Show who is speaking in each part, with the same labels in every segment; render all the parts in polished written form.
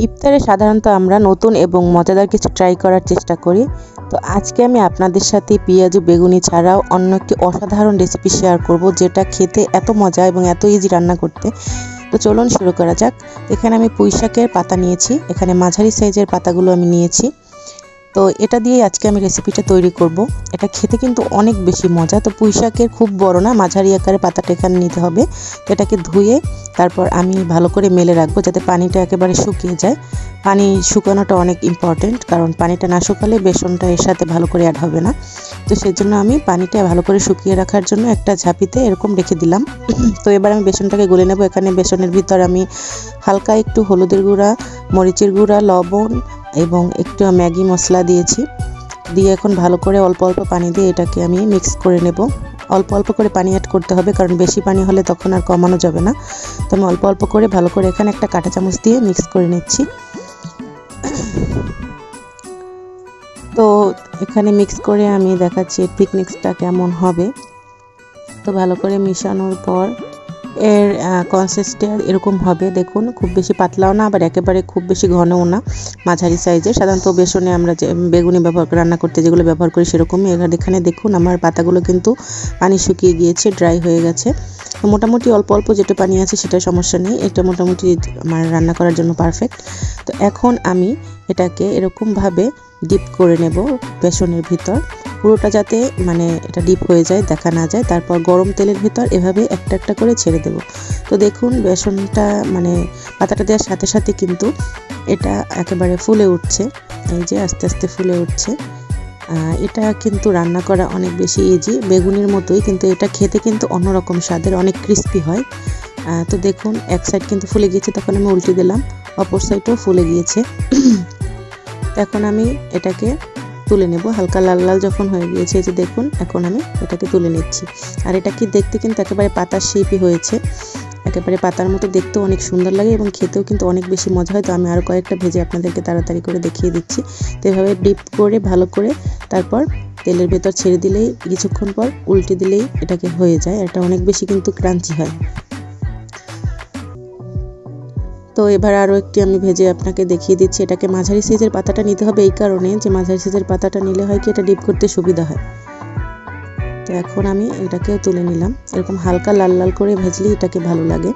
Speaker 1: ইফতারে সাধারণত আমরা নতুন এবং মজাদার কিছু ট্রাই করার চেষ্টা করি। তো আজকে আমি আপনাদের সাথে পেঁয়াজু বেগুনি ছাড়াও অন্য একটি অসাধারণ রেসিপি শেয়ার করব, যেটা খেতে এত মজা এবং এত ইজি রান্না করতে। তো চলুন শুরু করা যাক। এখানে আমি পুঁই শাকের পাতা নিয়েছি, এখানে মাঝারি সাইজের পাতাগুলো আমি নিয়েছি। তো এটা দিয়ে আজকে আমি রেসিপিটা তৈরি করব। এটা খেতে কিন্তু অনেক বেশি মজা। তো পুঁই শাকের খুব বড় না, মাঝারি আকারে পাতাটা এখানে নিতে হবে। তো এটাকে ধুয়ে তারপর আমি ভালো করে মেলে রাখবো যাতে পানিটা একেবারে শুকিয়ে যায়। পানি শুকানোটা অনেক ইম্পর্টেন্ট, কারণ পানিটা না শুকালে বেসনটা এর সাথে ভালো করে অ্যাড হবে না। তো সেজন্য আমি পানিটা ভালো করে শুকিয়ে রাখার জন্য একটা ঝাঁপিতে এরকম রেখে দিলাম। তো এবার আমি বেসনটাকে গলে নেব। এখানে বেসনের ভিতর আমি হালকা একটু হলুদের গুঁড়া, মরিচের গুঁড়া, লবণ এবং একটু ম্যাগি মশলা দিয়েছি। দিয়ে এখন ভালো করে অল্প অল্প পানি দিয়ে এটাকে আমি মিক্স করে নেব। অল্প অল্প করে পানি অ্যাড করতে হবে, কারণ বেশি পানি হলে তখন আর কমানো যাবে না। তো আমি অল্প অল্প করে ভালো করে এখানে একটা কাঁটা চামচ দিয়ে মিক্স করে নিচ্ছি। তো এখানে মিক্স করে আমি দেখাচ্ছি থিকনেসটা কেমন হবে। তো ভালো করে মিশানোর পর এর কনসিস্টেন্সি এরকম হবে। দেখুন, খুব বেশি পাতলাও না, আবার একেবারে খুব বেশি ঘনও না, মাঝারি সাইজের। সাধারণত বেসনে আমরা যে বেগুনি রান্না করতে যেগুলো ব্যবহার করি সেরকমই। এখানে দেখুন আমার পাতাগুলো কিন্তু পানি শুকিয়ে গিয়েছে, ড্রাই হয়ে গেছে। তো মোটামুটি অল্প অল্প যেটা পানি আছে সেটা সমস্যা নেই, এটা মোটামুটি আমার রান্না করার জন্য পারফেক্ট। তো এখন আমি এটাকে এরকমভাবে ডিপ করে নেব বেসনের ভিতর, পুরোটা যাতে এটা ডিপ হয়ে যায়, দেখা না যায়। তারপর গরম তেলের ভিতর এভাবে একটা একটা করে ছেড়ে দেব। তো দেখুন বেসনটা পাতাটা দেওয়ার সাথে সাথে কিন্তু এটা একেবারে ফুলে উঠছে। এই যে আস্তে আস্তে ফুলে উঠছে। এটা কিন্তু রান্না করা অনেক বেশি ইজি, বেগুনির মতোই, কিন্তু এটা খেতে কিন্তু অন্যরকম স্বাদের, অনেক ক্রিস্পি হয়। তো দেখুন এক সাইড কিন্তু ফুলে গিয়েছে, তখন আমি উল্টে দিলাম, অপর সাইডও ফুলে গিয়েছে। এখন আমি এটাকে তুলে নেব। হালকা লাল লাল যখন হয়ে গিয়েছে, যে দেখুন এখন আমি এটাকে তুলে নিচ্ছি। আর এটা কি দেখতে কিন্তু একেবারে পাতার শেপই হয়েছে, একেবারে পাতার মতো দেখতেও অনেক সুন্দর লাগে এবং খেতেও কিন্তু অনেক বেশি মজা হয়। তো আমি আরও কয়েকটা ভেজে আপনাদেরকে তাড়াতাড়ি করে দেখিয়ে দিচ্ছি। তো এভাবে ডিপ করে ভালো করে তারপর তেলের ভেতর ছেড়ে দিলেই কিছুক্ষণ পর উল্টে দিলেই এটাকে হয়ে যায়। এটা অনেক বেশি কিন্তু ক্রাঞ্চি হয়। তো এবার আরও একটি আমি ভেজে আপনাকে দেখিয়ে দিচ্ছি। এটাকে মাঝারি সাইজের পাতাটা নিতে হবে এই কারণে যে মাঝারি সাইজের পাতাটা নিলে হয় কি এটা ডিপ করতে সুবিধা হয়। তো এখন আমি এটাকেও তুলে নিলাম। এরকম হালকা লাল লাল করে ভেজলেই এটাকে ভালো লাগে,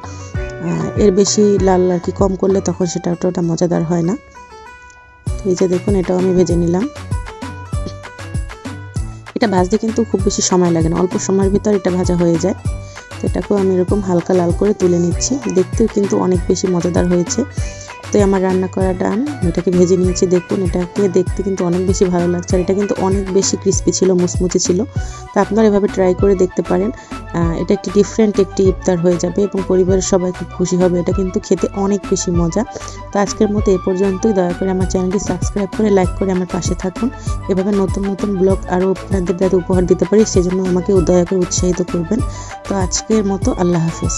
Speaker 1: এর বেশি লাল আর কি কম করলে তখন সেটা অতটা মজাদার হয় না। তো এই যে দেখুন এটাও আমি ভেজে নিলাম। এটা ভাজতে কিন্তু খুব বেশি সময় লাগে না, অল্প সময়ের ভিতর এটা ভাজা হয়ে যায়। তো এটাকেও আমি এরকম হালকা লাল করে তুলে নিচ্ছি, দেখতেও কিন্তু অনেক বেশি মজাদার হয়েছে। তো আমার রান্না করা ডান, এটাকে ভেজে নিয়েছি। দেখুন এটাকে দেখতে কিন্তু অনেক বেশি ভালো লাগছে, আর এটা কিন্তু অনেক বেশি ক্রিস্পি ছিল, মুচমুচে ছিল। তো আপনারা এভাবে ট্রাই করে দেখতে পারেন। এটা একটি ডিফারেন্ট একটি ইফতার হয়ে যাবে এবং পরিবারের সবাই খুব খুশি হবে। এটা কিন্তু খেতে অনেক বেশি মজা। তো আজকের মতো এ পর্যন্তই। দয়া করে আমার চ্যানেলটি সাবস্ক্রাইব করে লাইক করে আমার পাশে থাকুন। এভাবে নতুন নতুন ব্লগ আরও আপনাদের যাতে উপহার দিতে পারি সেজন্য আমাকে দয়া করে উৎসাহিত করবেন। তো আজকের মতো আল্লাহ হাফেজ।